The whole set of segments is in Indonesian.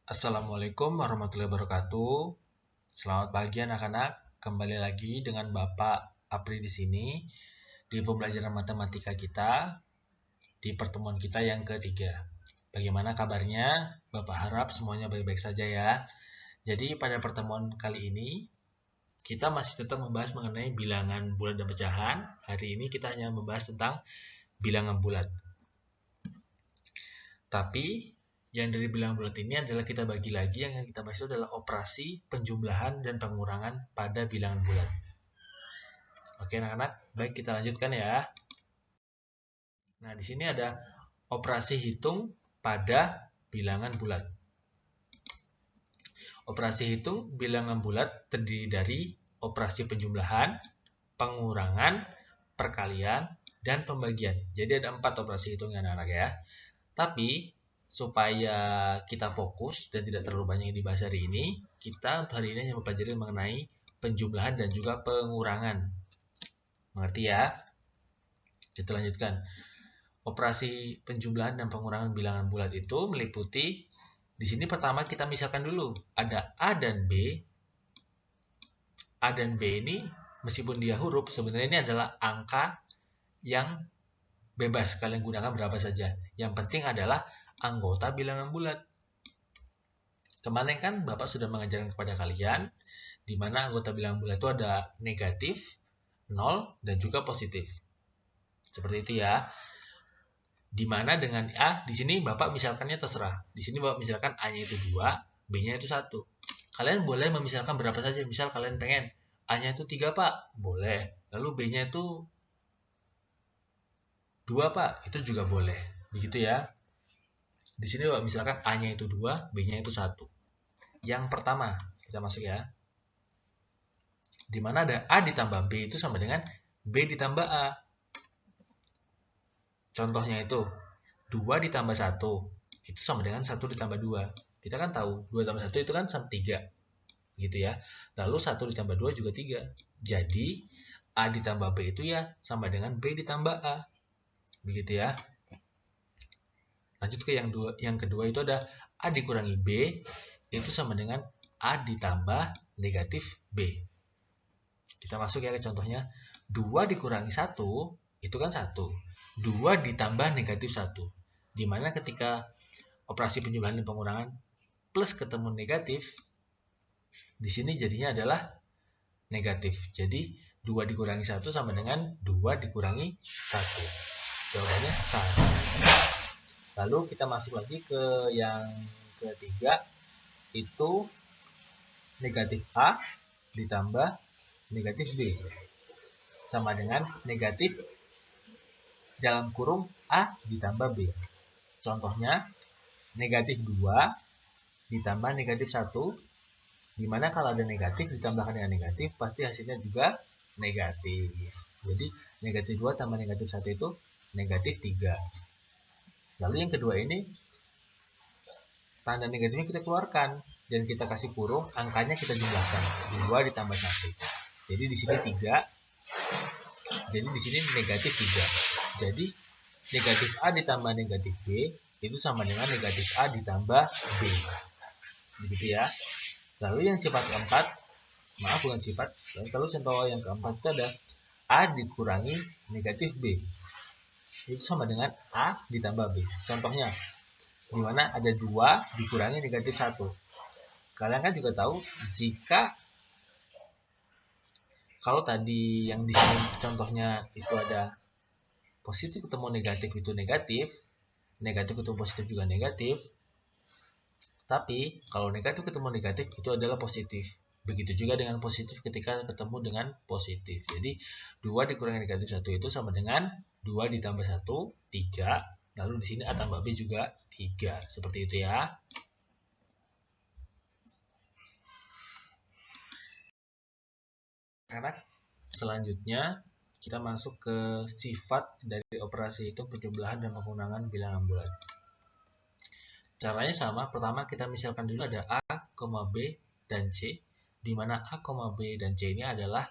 Assalamualaikum warahmatullahi wabarakatuh. Selamat pagi anak-anak. Kembali lagi dengan Bapak Apri di sini di pembelajaran matematika kita di pertemuan kita yang ketiga. Bagaimana kabarnya? Bapak harap semuanya baik-baik saja ya. Jadi pada pertemuan kali ini kita masih tetap membahas mengenai bilangan bulat dan pecahan. Hari ini kita hanya membahas tentang bilangan bulat. Tapi yang dari bilangan bulat ini adalah kita bagi lagi, yang kita bahas itu adalah operasi penjumlahan dan pengurangan pada bilangan bulat. Oke anak-anak, baik kita lanjutkan ya. Nah, di sini ada operasi hitung pada bilangan bulat. Operasi hitung bilangan bulat terdiri dari operasi penjumlahan, pengurangan, perkalian, dan pembagian. Jadi ada 4 operasi hitung ya anak-anak ya. Tapi supaya kita fokus dan tidak terlalu banyak yang dibahas hari ini, kita untuk hari ini hanya mempelajari mengenai penjumlahan dan juga pengurangan. Mengerti ya? Kita lanjutkan. Operasi penjumlahan dan pengurangan bilangan bulat itu meliputi, di sini pertama kita misalkan dulu, ada A dan B. A dan B ini meskipun dia huruf, sebenarnya ini adalah angka yang bebas, kalian gunakan berapa saja. Yang penting adalah anggota bilangan bulat. Kemarin kan Bapak sudah mengajarkan kepada kalian di mana anggota bilangan bulat itu ada negatif, 0, dan juga positif. Seperti itu ya. Di mana dengan A, di sini Bapak misalkannya terserah. Di sini Bapak misalkan A-nya itu 2, B-nya itu 1. Kalian boleh memisalkan berapa saja. Misal kalian pengen A-nya itu 3, Pak. Boleh. Lalu B-nya itu 2, Pak. Itu juga boleh. Begitu ya. Di sini Bapak misalkan A-nya itu 2, B-nya itu 1. Yang pertama, kita masuk ya. Di mana ada A ditambah B itu sama dengan B ditambah A. Contohnya itu 2 ditambah 1 itu sama dengan 1 ditambah 2. Kita kan tahu 2 tambah 1 itu kan sama 3. Gitu ya. Lalu 1 ditambah 2 juga 3. Jadi A ditambah B itu ya sama dengan B ditambah A. Begitu ya. Lanjut ke yang kedua itu ada A dikurangi B itu sama dengan A ditambah negatif B. Kita masuk ya ke contohnya. 2 dikurangi 1 itu kan 1. 2 ditambah negatif 1. Dimana ketika operasi penjumlahan dan pengurangan plus ketemu negatif, di sini jadinya adalah negatif. Jadi 2 dikurangi 1 sama dengan 2 dikurangi 1. Jawabannya 1. Lalu kita masuk lagi ke yang ketiga, itu negatif A ditambah negatif B sama dengan negatif dalam kurung A ditambah B. Contohnya negatif 2 ditambah negatif 1, dimana kalau ada negatif ditambahkan dengan negatif pasti hasilnya juga negatif. Jadi negatif 2 tambah negatif 1 itu negatif 3. Lalu yang kedua ini tanda negatifnya kita keluarkan dan kita kasih kurung, angkanya kita jumlahkan. 2 ditambah 1. Jadi di sini 3. Jadi di sini negatif 3. Jadi negatif A ditambah negatif B itu sama dengan negatif A ditambah B. Begitu ya. Lalu yang sifat keempat, bukan sifat, lalu contoh yang keempat itu ada A dikurangi negatif B. Itu sama dengan A ditambah B. Contohnya, di mana ada 2 dikurangi negatif 1. Kalian kan juga tahu jika kalau tadi yang di sini contohnya itu ada positif ketemu negatif itu negatif, negatif ketemu positif juga negatif. Tapi kalau negatif ketemu negatif itu adalah positif. Begitu juga dengan positif ketika ketemu dengan positif. Jadi 2 dikurangi negatif 1 itu sama dengan 2 ditambah 1, 3. Lalu di sini A tambah B juga 3. Seperti itu ya. Anak, selanjutnya kita masuk ke sifat dari operasi hitung penjumlahan dan pengurangan bilangan bulat. Caranya sama. Pertama kita misalkan dulu ada A, B, dan C, di mana A, B, dan C ini adalah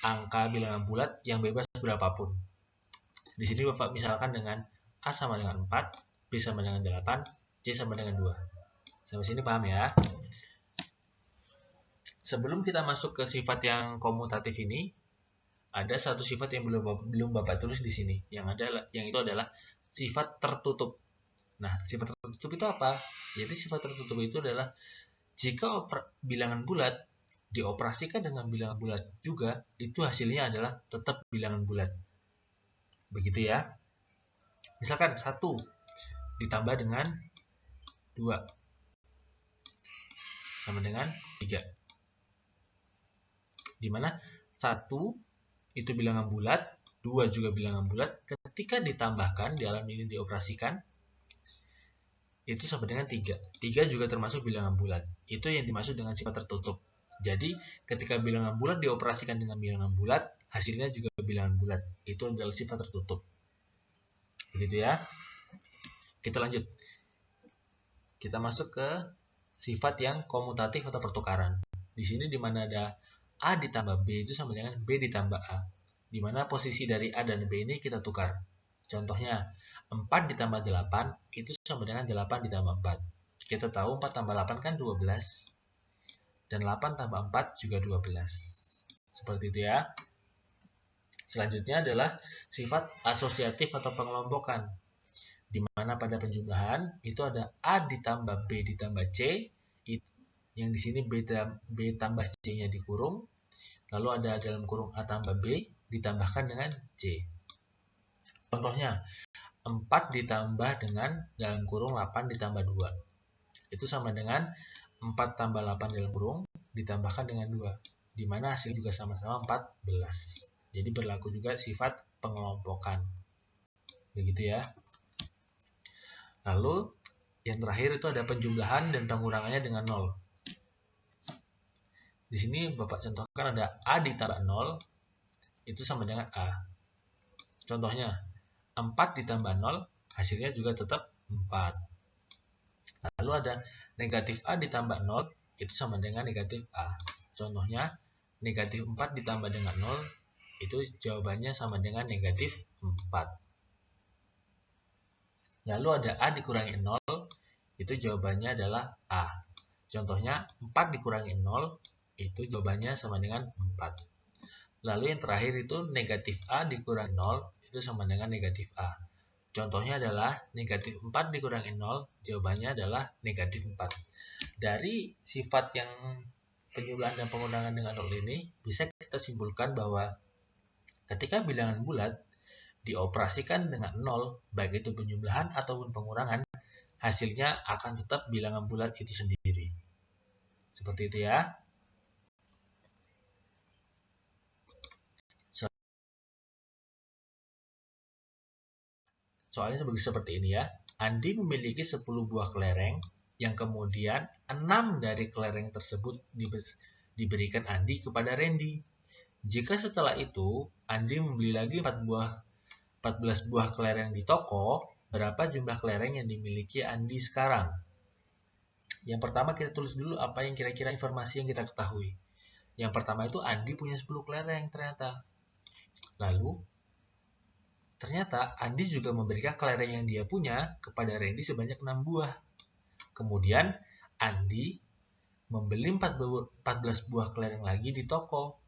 angka bilangan bulat yang bebas berapapun. Di sini Bapak misalkan dengan A sama dengan 4, B sama dengan 8, C sama dengan 2. Sampai sini paham ya? Sebelum kita masuk ke sifat yang komutatif ini, ada satu sifat yang belum Bapak tulis di sini, yang itu adalah sifat tertutup. Nah, sifat tertutup itu apa? Jadi sifat tertutup itu adalah jika bilangan bulat dioperasikan dengan bilangan bulat juga, itu hasilnya adalah tetap bilangan bulat. Begitu ya. Misalkan 1 ditambah dengan 2 sama dengan 3. Dimana 1 itu bilangan bulat, 2 juga bilangan bulat, ketika ditambahkan di dalam ini dioperasikan, itu sama dengan 3. 3 juga termasuk bilangan bulat. Itu yang dimaksud dengan sifat tertutup. Jadi, ketika bilangan bulat dioperasikan dengan bilangan bulat, hasilnya juga bilangan bulat. Itu adalah sifat tertutup. Begitu ya. Kita lanjut. Kita masuk ke sifat yang komutatif atau pertukaran. Di sini di mana ada A ditambah B itu sama dengan B ditambah A. Di mana posisi dari A dan B ini kita tukar. Contohnya, 4 ditambah 8 itu sama dengan 8 ditambah 4. Kita tahu 4 tambah 8 kan 12. Dan 8 tambah 4 juga 12. Seperti itu ya. Selanjutnya adalah sifat asosiatif atau pengelompokan. Di mana pada penjumlahan itu ada A ditambah B ditambah C, yang di sini B tambah C-nya dikurung, lalu ada dalam kurung A tambah B ditambahkan dengan C. Contohnya, 4 ditambah dengan dalam kurung 8 ditambah 2. Itu sama dengan 4 tambah 8 dalam kurung ditambahkan dengan 2. Di mana hasil juga sama-sama 14. Jadi berlaku juga sifat pengelompokan. Begitu ya. Lalu yang terakhir itu ada penjumlahan dan pengurangannya dengan 0. Di sini Bapak contohkan ada A ditambah 0 itu sama dengan A. Contohnya 4 ditambah 0 hasilnya juga tetap 4. Lalu ada negatif A ditambah 0 itu sama dengan negatif A. Contohnya negatif 4 ditambah dengan 0 itu jawabannya sama dengan negatif 4. Lalu ada A dikurangi 0, itu jawabannya adalah A. Contohnya 4 dikurangi 0, itu jawabannya sama dengan 4. Lalu yang terakhir itu negatif A dikurangi 0, itu sama dengan negatif A. Contohnya adalah negatif 4 dikurangi 0, jawabannya adalah negatif 4. Dari sifat yang penjumlahan dan pengurangan dengan 0 ini, bisa kita simpulkan bahwa ketika bilangan bulat dioperasikan dengan 0, baik itu penjumlahan ataupun pengurangan, hasilnya akan tetap bilangan bulat itu sendiri. Seperti itu ya. Soalnya seperti ini ya. Andi memiliki 10 buah kelereng, yang kemudian 6 dari kelereng tersebut diberikan Andi kepada Randy. Jika setelah itu Andi membeli lagi 14 buah kelereng di toko, berapa jumlah kelereng yang dimiliki Andi sekarang? Yang pertama kita tulis dulu apa yang kira-kira informasi yang kita ketahui. Yang pertama itu Andi punya 10 kelereng ternyata. Lalu ternyata Andi juga memberikan kelereng yang dia punya kepada Randy sebanyak 6 buah. Kemudian Andi membeli 14 buah kelereng lagi di toko.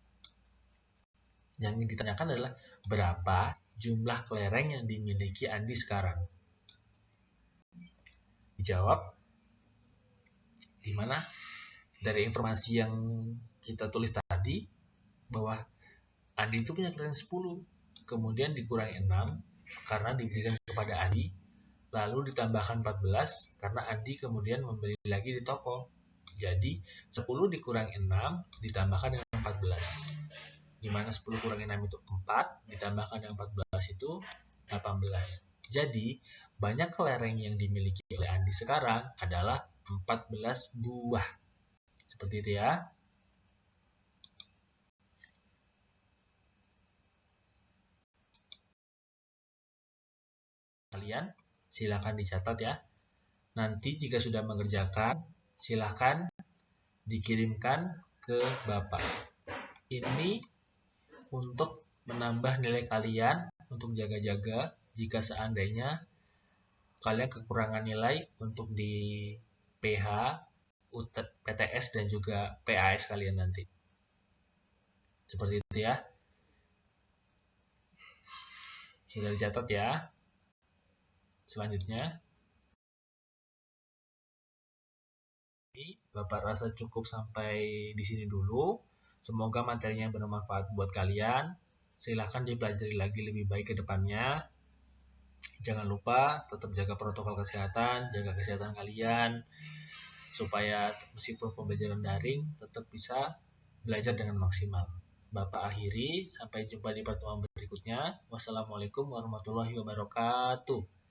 Yang ditanyakan adalah berapa jumlah kelereng yang dimiliki Andi sekarang. Dijawab di mana dari informasi yang kita tulis tadi bahwa Andi itu punya kelereng 10, kemudian dikurangi 6 karena diberikan kepada Andi, lalu ditambahkan 14 karena Andi kemudian membeli lagi di toko. Jadi 10 dikurangi 6 ditambahkan dengan 14. Di mana 10 kurangi 6 itu 4, ditambahkan dengan 14 itu 18. Jadi, banyak kelereng yang dimiliki oleh Andi sekarang adalah 14 buah. Seperti itu ya. Kalian silakan dicatat ya. Nanti jika sudah mengerjakan, silakan dikirimkan ke Bapak. Ini untuk menambah nilai kalian, untuk jaga-jaga jika seandainya kalian kekurangan nilai untuk di PH, PTS, dan juga PAS kalian nanti. Seperti itu ya. Sudah dicatat ya. Selanjutnya, Bapak rasa cukup sampai di sini dulu. Semoga materinya bermanfaat buat kalian. Silahkan dipelajari lagi lebih baik ke depannya. Jangan lupa tetap jaga protokol kesehatan, jaga kesehatan kalian, supaya meskipun pembelajaran daring tetap bisa belajar dengan maksimal. Bapak akhiri, sampai jumpa di pertemuan berikutnya. Wassalamualaikum warahmatullahi wabarakatuh.